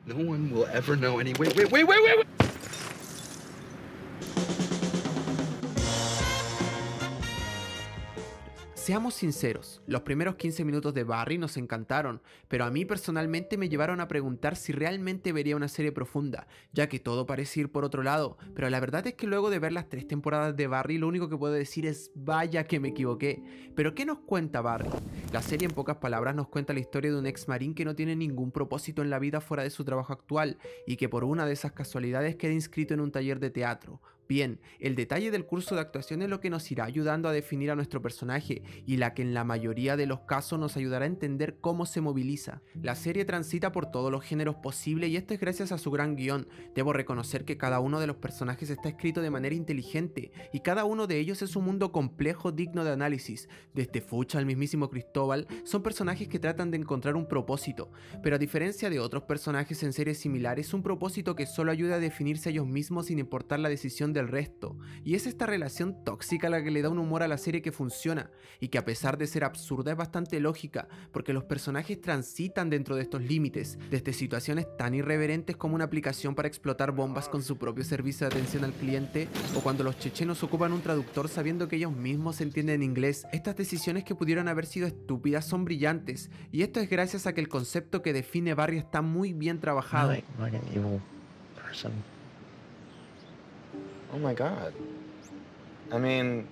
No one will ever know any. Wait. Seamos sinceros, los primeros 15 minutos de Barry nos encantaron, pero a mí personalmente me llevaron a preguntar si realmente vería una serie profunda, ya que todo parece ir por otro lado, pero la verdad es que luego de ver las 3 temporadas de Barry lo único que puedo decir es vaya que me equivoqué. Pero ¿qué nos cuenta Barry? La serie en pocas palabras nos cuenta la historia de un ex marín que no tiene ningún propósito en la vida fuera de su trabajo actual y que por una de esas casualidades queda inscrito en un taller de teatro. Bien, el detalle del curso de actuación es lo que nos irá ayudando a definir a nuestro personaje y la que en la mayoría de los casos nos ayudará a entender cómo se moviliza. La serie transita por todos los géneros posibles y esto es gracias a su gran guión. Debo reconocer que cada uno de los personajes está escrito de manera inteligente y cada uno de ellos es un mundo complejo digno de análisis. Desde Fucha al mismísimo Cristóbal son personajes que tratan de encontrar un propósito, pero a diferencia de otros personajes en series similares, un propósito que solo ayuda a definirse a ellos mismos sin importar la decisión del resto. Y es esta relación tóxica la que le da un humor a la serie que funciona y que a pesar de ser absurda es bastante lógica, porque los personajes transitan dentro de estos límites, desde situaciones tan irreverentes como una aplicación para explotar bombas con su propio servicio de atención al cliente, o cuando los chechenos ocupan un traductor sabiendo que ellos mismos entienden inglés. Estas decisiones que pudieron haber sido estúpidas son brillantes, y esto es gracias a que el concepto que define Barry está muy bien trabajado. Like an evil person. Oh my God. I mean,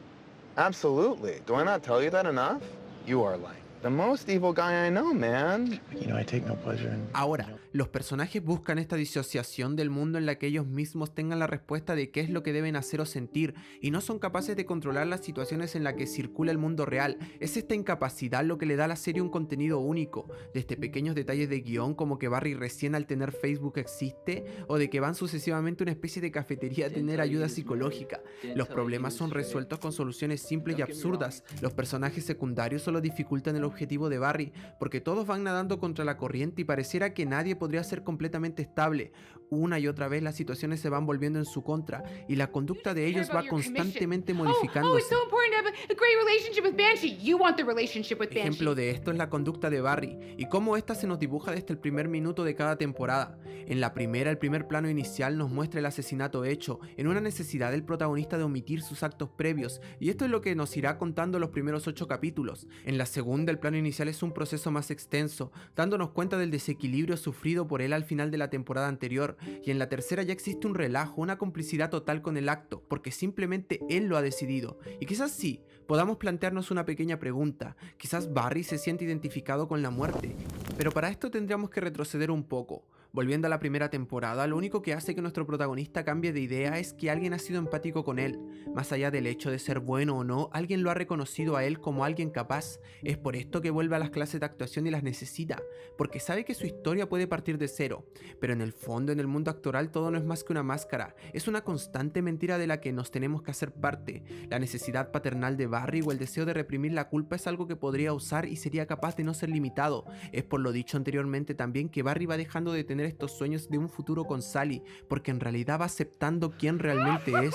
absolutely. Do I not tell you that enough? You are like the most evil guy I know, man. You know, I take no pleasure in. Ahora, los personajes buscan esta disociación del mundo en la que ellos mismos tengan la respuesta de qué es lo que deben hacer o sentir, y no son capaces de controlar las situaciones en las que circula el mundo real. Es esta incapacidad lo que le da a la serie un contenido único, desde pequeños detalles de guión como que Barry recién al tener Facebook existe, o de que van sucesivamente a una especie de cafetería a tener ayuda psicológica. Los problemas son resueltos con soluciones simples y absurdas. Los personajes secundarios solo dificultan el objetivo de Barry, porque todos van nadando contra la corriente y pareciera que nadie podría ser completamente estable. Una y otra vez las situaciones se van volviendo en su contra y la conducta de ellos va constantemente modificándose. Ejemplo de esto es la conducta de Barry y cómo esta se nos dibuja desde el primer minuto de cada temporada. En la primera, el primer plano inicial nos muestra el asesinato hecho, en una necesidad del protagonista de omitir sus actos previos, y esto es lo que nos irá contando los primeros 8 capítulos. En la segunda, el plano inicial es un proceso más extenso, dándonos cuenta del desequilibrio sufrido por él al final de la temporada anterior, y en la tercera ya existe un relajo, una complicidad total con el acto, porque simplemente él lo ha decidido. Y quizás sí, podamos plantearnos una pequeña pregunta, quizás Barry se siente identificado con la muerte, pero para esto tendríamos que retroceder un poco. Volviendo a la primera temporada, lo único que hace que nuestro protagonista cambie de idea es que alguien ha sido empático con él. Más allá del hecho de ser bueno o no, alguien lo ha reconocido a él como alguien capaz. Es por esto que vuelve a las clases de actuación y las necesita, porque sabe que su historia puede partir de cero. Pero en el fondo, en el mundo actoral, todo no es más que una máscara. Es una constante mentira de la que nos tenemos que hacer parte. La necesidad paternal de Barry o el deseo de reprimir la culpa es algo que podría usar y sería capaz de no ser limitado. Es por lo dicho anteriormente también que Barry va dejando de tener estos sueños de un futuro con Sally, porque en realidad va aceptando quién realmente es.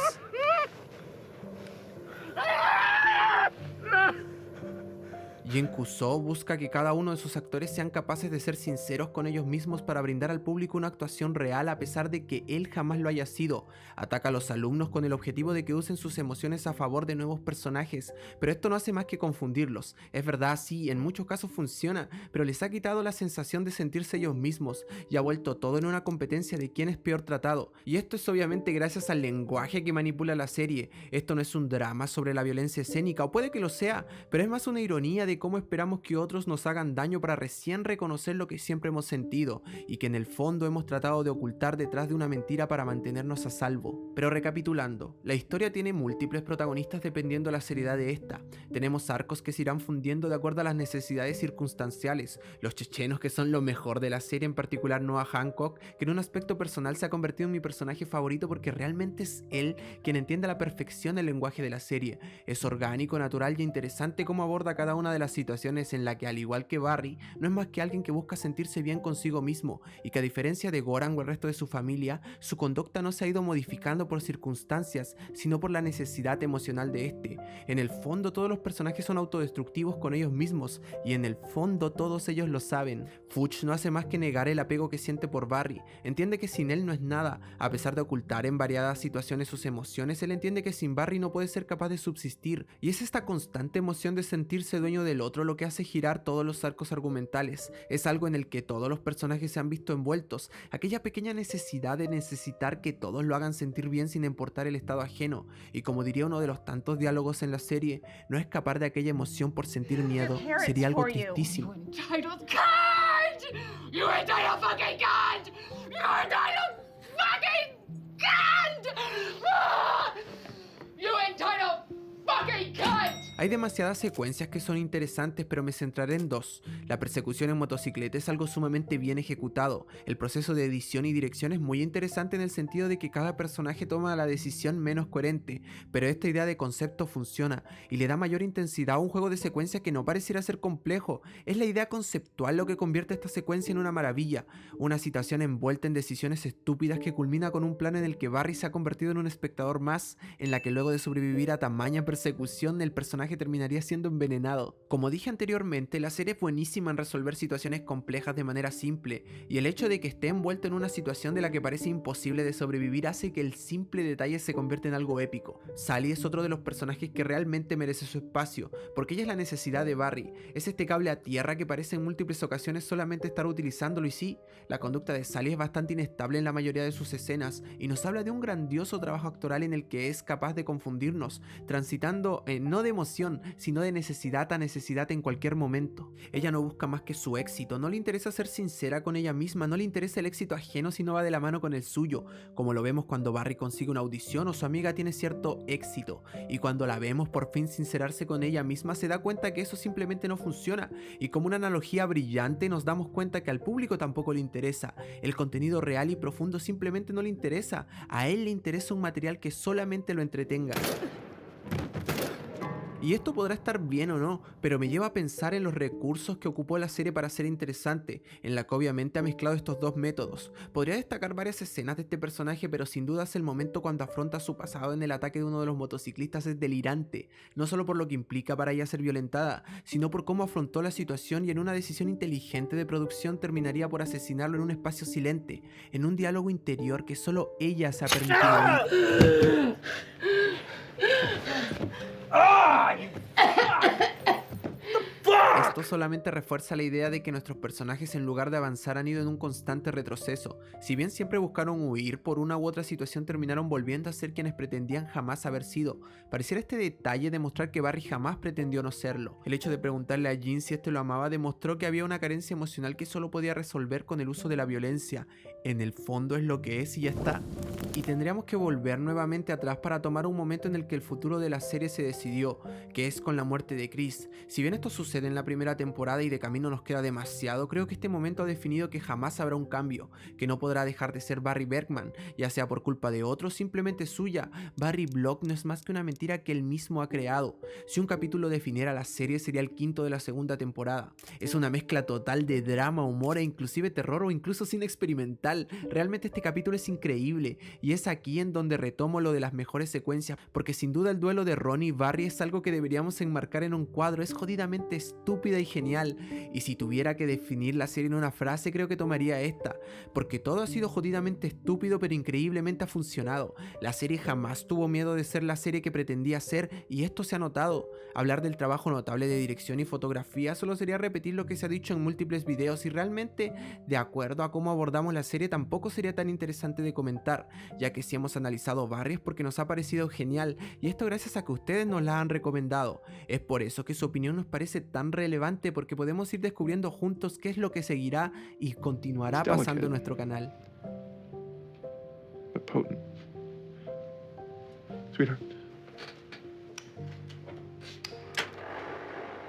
Jin Kuso busca que cada uno de sus actores sean capaces de ser sinceros con ellos mismos para brindar al público una actuación real a pesar de que él jamás lo haya sido. Ataca a los alumnos con el objetivo de que usen sus emociones a favor de nuevos personajes, pero esto no hace más que confundirlos. Es verdad, sí, en muchos casos funciona, pero les ha quitado la sensación de sentirse ellos mismos y ha vuelto todo en una competencia de quién es peor tratado. Y esto es obviamente gracias al lenguaje que manipula la serie. Esto no es un drama sobre la violencia escénica, o puede que lo sea, pero es más una ironía de cómo esperamos que otros nos hagan daño para recién reconocer lo que siempre hemos sentido y que en el fondo hemos tratado de ocultar detrás de una mentira para mantenernos a salvo. Pero recapitulando, la historia tiene múltiples protagonistas dependiendo de la seriedad de esta. Tenemos arcos que se irán fundiendo de acuerdo a las necesidades circunstanciales, los chechenos que son lo mejor de la serie, en particular Noah Hancock, que en un aspecto personal se ha convertido en mi personaje favorito porque realmente es él quien entiende a la perfección el lenguaje de la serie. Es orgánico, natural y interesante cómo aborda cada una de las las situaciones en las que, al igual que Barry, no es más que alguien que busca sentirse bien consigo mismo y que, a diferencia de Goran o el resto de su familia, su conducta no se ha ido modificando por circunstancias, sino por la necesidad emocional de este. En el fondo, todos los personajes son autodestructivos con ellos mismos, y en el fondo todos ellos lo saben. Futch no hace más que negar el apego que siente por Barry. Entiende que sin él no es nada. A pesar de ocultar en variadas situaciones sus emociones, él entiende que sin Barry no puede ser capaz de subsistir, y es esta constante emoción de sentirse dueño del otro lo que hace girar todos los arcos argumentales. Es algo en el que todos los personajes se han visto envueltos, aquella pequeña necesidad de necesitar que todos lo hagan sentir bien sin importar el estado ajeno, y como diría uno de los tantos diálogos en la serie, no escapar de aquella emoción por sentir miedo sería algo tristísimo. You entitled fucking cunt! You entitled fucking cunt! Ah! You entitled fucking cunt! Hay demasiadas secuencias que son interesantes, pero me centraré en dos. La persecución en motocicleta es algo sumamente bien ejecutado. El proceso de edición y dirección es muy interesante en el sentido de que cada personaje toma la decisión menos coherente, pero esta idea de concepto funciona y le da mayor intensidad a un juego de secuencias que no pareciera ser complejo. Es la idea conceptual lo que convierte esta secuencia en una maravilla, una situación envuelta en decisiones estúpidas que culmina con un plan en el que Barry se ha convertido en un espectador más, en la que luego de sobrevivir a tamaña persecución el personaje terminaría siendo envenenado. Como dije anteriormente, la serie es buenísima en resolver situaciones complejas de manera simple, y el hecho de que esté envuelto en una situación de la que parece imposible de sobrevivir hace que el simple detalle se convierta en algo épico. Sally es otro de los personajes que realmente merece su espacio, porque ella es la necesidad de Barry, es este cable a tierra que parece en múltiples ocasiones solamente estar utilizándolo, y sí, la conducta de Sally es bastante inestable en la mayoría de sus escenas, y nos habla de un grandioso trabajo actoral en el que es capaz de confundirnos, transitando no de emoción, sino de necesidad a necesidad en cualquier momento. Ella no busca más que su éxito, no le interesa ser sincera con ella misma, no le interesa el éxito ajeno si no va de la mano con el suyo, como lo vemos cuando Barry consigue una audición o su amiga tiene cierto éxito, y cuando la vemos por fin sincerarse con ella misma se da cuenta que eso simplemente no funciona, y como una analogía brillante nos damos cuenta que al público tampoco le interesa, el contenido real y profundo simplemente no le interesa, a él le interesa un material que solamente lo entretenga. Y esto podrá estar bien o no, pero me lleva a pensar en los recursos que ocupó la serie para ser interesante, en la que obviamente ha mezclado estos dos métodos. Podría destacar varias escenas de este personaje, pero sin duda el momento cuando afronta su pasado en el ataque de uno de los motociclistas es delirante, no solo por lo que implica para ella ser violentada, sino por cómo afrontó la situación y en una decisión inteligente de producción terminaría por asesinarlo en un espacio silente, en un diálogo interior que solo ella se ha permitido oír. Esto solamente refuerza la idea de que nuestros personajes en lugar de avanzar han ido en un constante retroceso. Si bien siempre buscaron huir, por una u otra situación terminaron volviendo a ser quienes pretendían jamás haber sido. Pareciera este detalle demostrar que Barry jamás pretendió no serlo. El hecho de preguntarle a Jean si este lo amaba demostró que había una carencia emocional que solo podía resolver con el uso de la violencia. En el fondo es lo que es y ya está. Y tendríamos que volver nuevamente atrás para tomar un momento en el que el futuro de la serie se decidió, que es con la muerte de Chris. Si bien esto sucede en la primera temporada y de camino nos queda demasiado, creo que este momento ha definido que jamás habrá un cambio, que no podrá dejar de ser Barry Bergman, ya sea por culpa de otros, simplemente suya. Barry Block no es más que una mentira que él mismo ha creado. Si un capítulo definiera la serie sería el quinto de la segunda temporada. Es una mezcla total de drama, humor e inclusive terror o incluso cine experimental. Realmente este capítulo es increíble y es aquí en donde retomo lo de las mejores secuencias, porque sin duda el duelo de Ronnie y Barry es algo que deberíamos enmarcar en un cuadro, es jodidamente estúpida y genial, y si tuviera que definir la serie en una frase creo que tomaría esta, porque todo ha sido jodidamente estúpido pero increíblemente ha funcionado. La serie jamás tuvo miedo de ser la serie que pretendía ser y esto se ha notado. Hablar del trabajo notable de dirección y fotografía solo sería repetir lo que se ha dicho en múltiples videos y realmente, de acuerdo a cómo abordamos la serie, tampoco sería tan interesante de comentar, ya que si hemos analizado Barry es porque nos ha parecido genial y esto gracias a que ustedes nos la han recomendado. Es por eso que su opinión nos parece tan relevante, porque podemos ir descubriendo juntos qué es lo que seguirá y continuará pasando en nuestro canal. But potent. Sweetheart.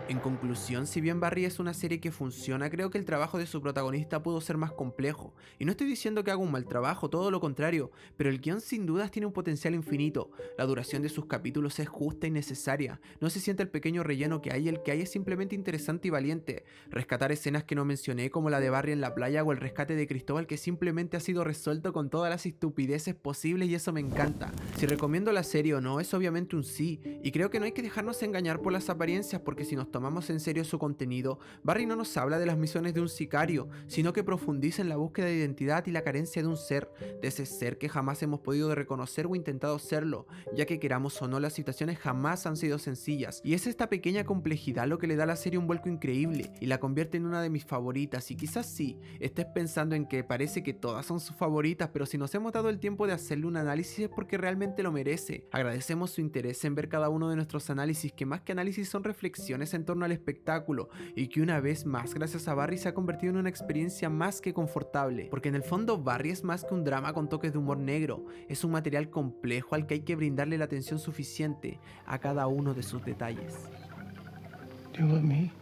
En conclusión, si bien Barry es una serie que funciona, creo que el trabajo de su protagonista pudo ser más complejo. Y no estoy diciendo que haga un mal trabajo, todo lo contrario, pero el guión sin dudas tiene un potencial infinito. La duración de sus capítulos es justa y necesaria. No se siente el pequeño relleno que hay, el que hay es simplemente interesante y valiente. Rescatar escenas que no mencioné, como la de Barry en la playa o el rescate de Cristóbal, que simplemente ha sido resuelto con todas las estupideces posibles, y eso me encanta. Si recomiendo la serie o no, es obviamente un sí, y creo que no hay que dejarnos engañar por las apariencias, porque si nos tomamos en serio su contenido, Barry no nos habla de las misiones de un sicario, sino que profundiza en la búsqueda de identidad y la carencia de un ser, de ese ser que jamás hemos podido reconocer o intentado serlo, ya que queramos o no, las situaciones jamás han sido sencillas, y es esta pequeña complejidad lo que le da a la serie un vuelco increíble y la convierte en una de mis favoritas. Y quizás sí, estés pensando en que parece que todas son sus favoritas, pero si nos hemos dado el tiempo de hacerle un análisis es porque realmente lo merece. Agradecemos su interés en ver cada uno de nuestros análisis, que más que análisis son reflexiones en torno al espectáculo, y que una vez más, gracias a Barry, se ha convertido en una experiencia más que confortable, porque en el fondo Barry es más que un drama con toques de humor negro, es un material complejo al que hay que brindarle la atención suficiente a cada uno de sus detalles. Do you love me?